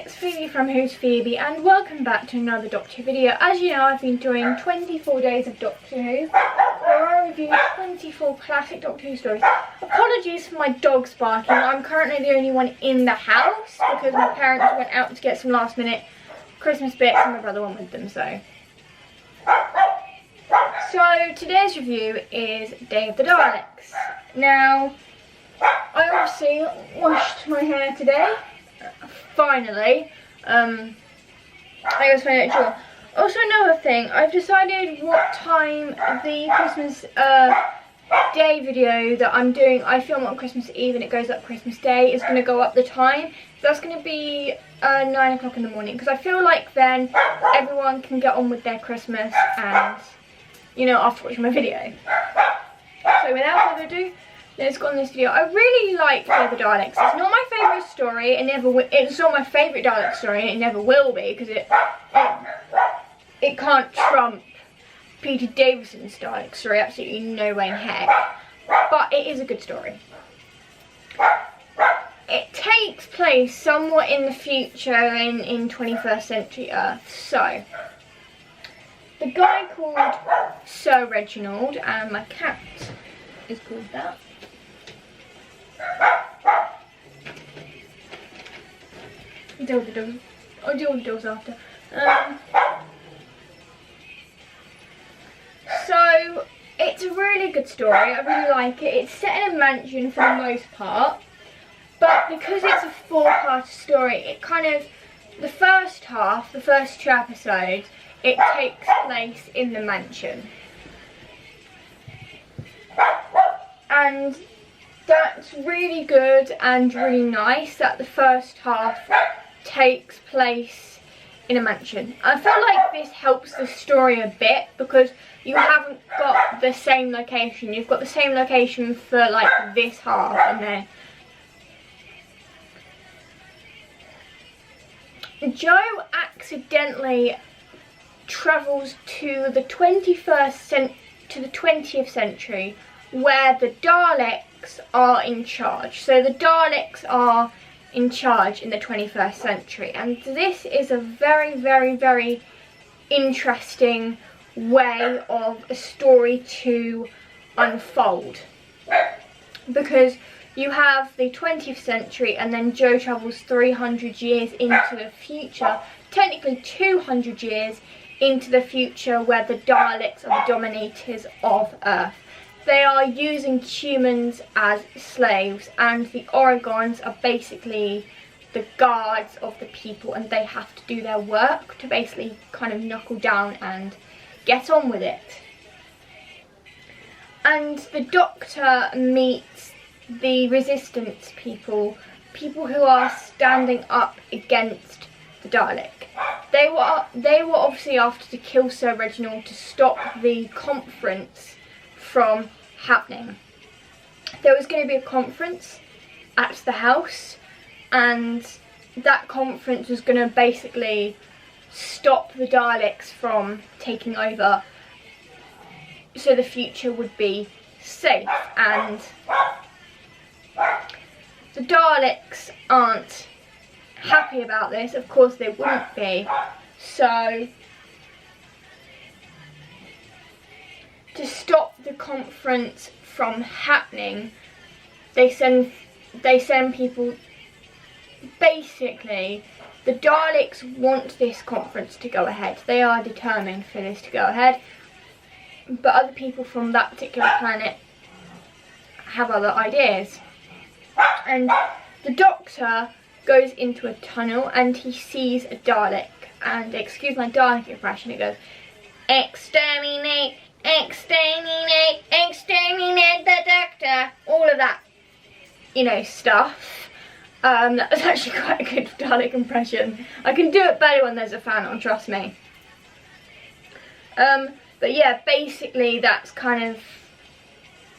it's Phoebe from Who's Phoebe, and welcome back to another Doctor Who video. As you know, I've been doing 24 days of Doctor Who, where I review 24 classic Doctor Who stories. Apologies for my dogs barking. I'm currently the only one in the house because my parents went out to get some last minute Christmas bits and my brother went with them, so today's review is Day of the Daleks. Now, I obviously washed my hair today. Finally, I was finding it true. Also, another thing, I've decided what time the Christmas Day video that I'm doing, I film on Christmas Eve and it goes up Christmas Day, is going to go up the time. That's going to be 9 o'clock in the morning, because I feel like then everyone can get on with their Christmas and, you know, after watching my video. So without further ado, let's go on this video. I really like Day of the Daleks. It's not my favourite story. It's not my favourite Dalek story, and it never will be, because it can't trump Peter Davison's Dalek story. Absolutely no way in heck. But it is a good story. It takes place somewhat in the future in 21st century Earth. So, the guy called Sir Reginald, and my cat is called that. Deal with the dogs. I'll deal with the dogs after. So it's a really good story. I really like it. It's set in a mansion for the most part, but because it's a four-part story, it kind of, the first half, the first two episodes, it takes place in the mansion, and that's really good and really nice that the first half takes place in a mansion. I feel like this helps the story a bit because you haven't got the same location. You've got the same location for like this half, and then Joe accidentally travels to the 20th century where the Daleks are in charge. So the Daleks are in charge in the 21st century, and this is a very, very, very interesting way of a story to unfold, because you have the 20th century and then Joe travels 300 years into the future, technically 200 years into the future, where the Daleks are the dominators of Earth. They are using humans as slaves, and the Oragons are basically the guards of the people, and they have to do their work to basically kind of knuckle down and get on with it. And the Doctor meets the resistance people who are standing up against the Dalek. They were obviously after to kill Sir Reginald to stop the conference from happening. There was going to be a conference at the house, and that conference was going to basically stop the Daleks from taking over, so the future would be safe. And the Daleks aren't happy about this. Of course they wouldn't be. So to stop the conference from happening, they send people. Basically, the Daleks want this conference to go ahead. They are determined for this to go ahead, but other people from that particular planet have other ideas. And the Doctor goes into a tunnel and he sees a Dalek, and excuse my Dalek impression, it goes, "Exterminate, exterminate, exterminate the Doctor," all of that, you know, stuff. That was actually quite a good Dalek impression. I can do it better when there's a fan on, trust me. But yeah, basically that's kind of,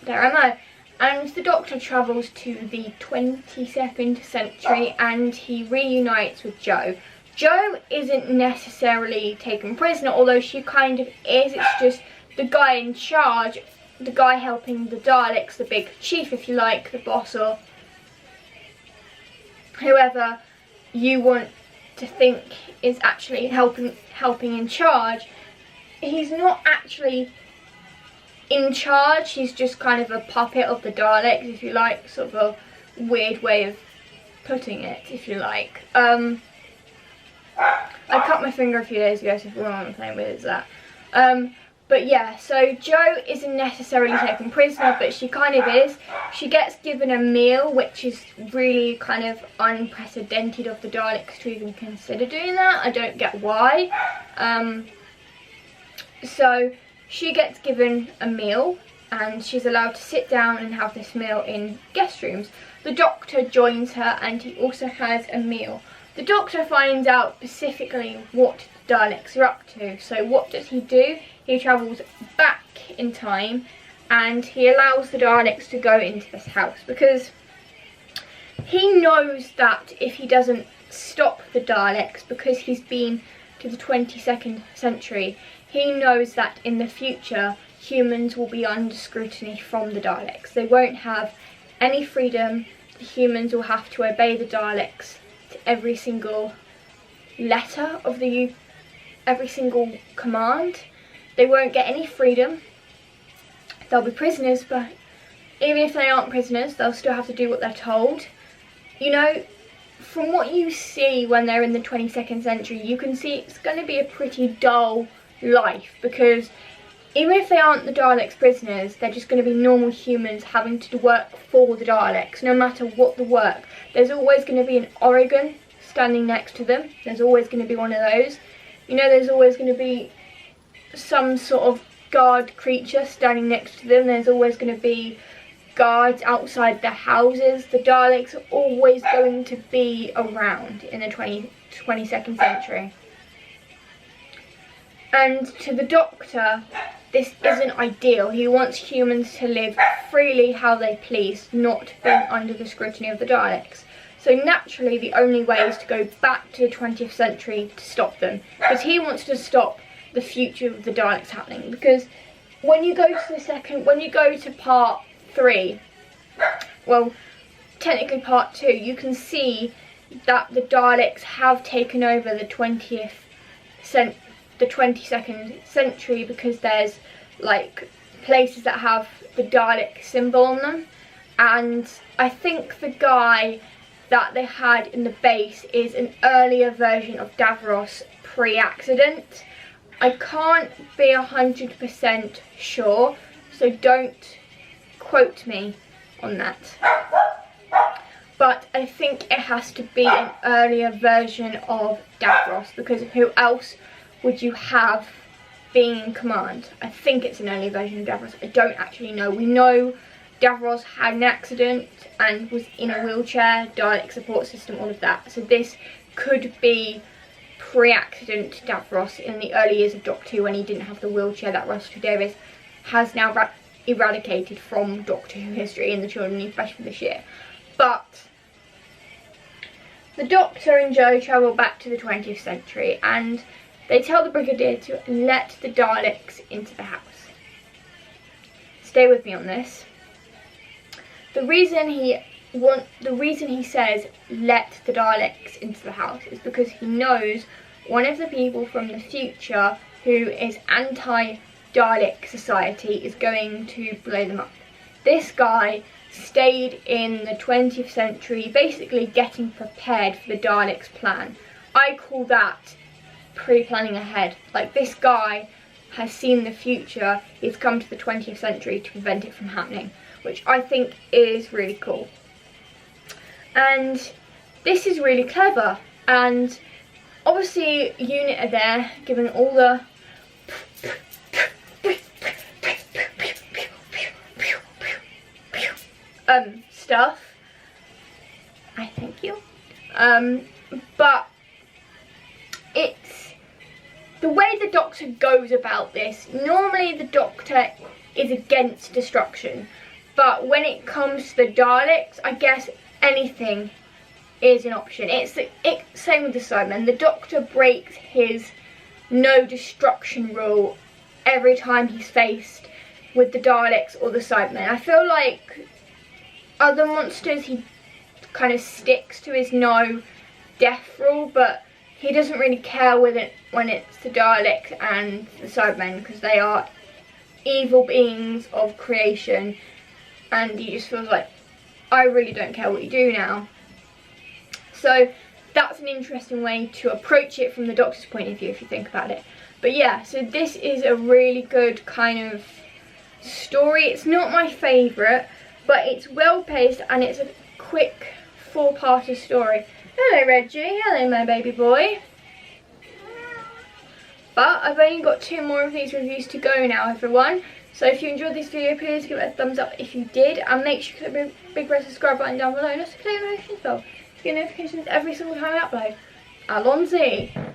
there am I. And the Doctor travels to the 22nd century and he reunites with Jo. Jo isn't necessarily taken prisoner, although she kind of is. It's just the guy in charge, the guy helping the Daleks, the big chief if you like, the boss or whoever you want to think is actually helping in charge, he's not actually in charge. He's just kind of a puppet of the Daleks, if you like, sort of a weird way of putting it, if you like. I cut my finger a few days ago, so if you want to play with it, it's that. But yeah, so Jo isn't necessarily taken prisoner, but she kind of is. She gets given a meal, which is really kind of unprecedented of the Daleks to even consider doing that. I don't get why. So she gets given a meal, and she's allowed to sit down and have this meal in guest rooms. The Doctor joins her, and he also has a meal. The Doctor finds out specifically what the Daleks are up to. So what does he do? He travels back in time, and he allows the Daleks to go into this house, because he knows that if he doesn't stop the Daleks, because he's been to the 22nd century, he knows that in the future humans will be under scrutiny from the Daleks. They won't have any freedom. The humans will have to obey the Daleks to every single letter of every single command. They won't get any freedom. They'll be prisoners, but even if they aren't prisoners, they'll still have to do what they're told. You know, from what you see when they're in the 22nd century, you can see it's going to be a pretty dull life, because even if they aren't the Daleks' prisoners, they're just going to be normal humans having to work for the Daleks, no matter what the work. There's always going to be an Oregon standing next to them. There's always going to be one of those. You know, there's always going to be some sort of guard creature standing next to them. There's always going to be guards outside the houses. The Daleks are always going to be around in the 22nd century. And to the Doctor, this isn't ideal. He wants humans to live freely how they please, not being under the scrutiny of the Daleks. So naturally, the only way is to go back to the 20th century to stop them, because he wants to stop the future of the Daleks happening. Because when you go to part 3, well, technically part 2, you can see that the Daleks have taken over the 22nd century, because there's like places that have the Dalek symbol on them, and I think the guy that they had in the base is an earlier version of Davros pre-accident. I can't be 100% sure, so don't quote me on that. But I think it has to be an earlier version of Davros, because who else would you have being in command? I think it's an earlier version of Davros. I don't actually know. We know Davros had an accident and was in a wheelchair, Dalek support system, all of that. So this could be pre-accident Davros in the early years of Doctor Who, when he didn't have the wheelchair that Russell Davies has now eradicated from Doctor Who history in the Children Need Special this year. But the Doctor and Jo travel back to the 20th century, and they tell the Brigadier to let the Daleks into the house. Stay with me on this. The reason he says let the Daleks into the house is because he knows one of the people from the future who is anti-Dalek society is going to blow them up. This guy stayed in the 20th century, basically getting prepared for the Daleks' plan. I call that pre-planning ahead. Like, this guy has seen the future, he's come to the 20th century to prevent it from happening, which I think is really cool. And this is really clever, and obviously UNIT are there giving all the stuff. I thank you. But it's the way the Doctor goes about this. Normally the Doctor is against destruction, but when it comes to the Daleks, I guess anything is an option. Same with the Cybermen. The Doctor breaks his no destruction rule every time he's faced with the Daleks or the Cybermen. I feel like other monsters he kind of sticks to his no death rule, but he doesn't really care with it when it's the Daleks and the Cybermen, because they are evil beings of creation, and he just feels like, I really don't care what you do now. So that's an interesting way to approach it from the Doctor's point of view, if you think about it. But yeah, so this is a really good kind of story. It's not my favourite, but it's well paced and it's a quick 4-parter story. Hello Reggie, hello my baby boy. But I've only got 2 more of these reviews to go now, everyone. So if you enjoyed this video, please give it a thumbs up if you did, and make sure you click the big red subscribe button down below and also click the notifications bell to get notifications every single time I upload. Alonzi.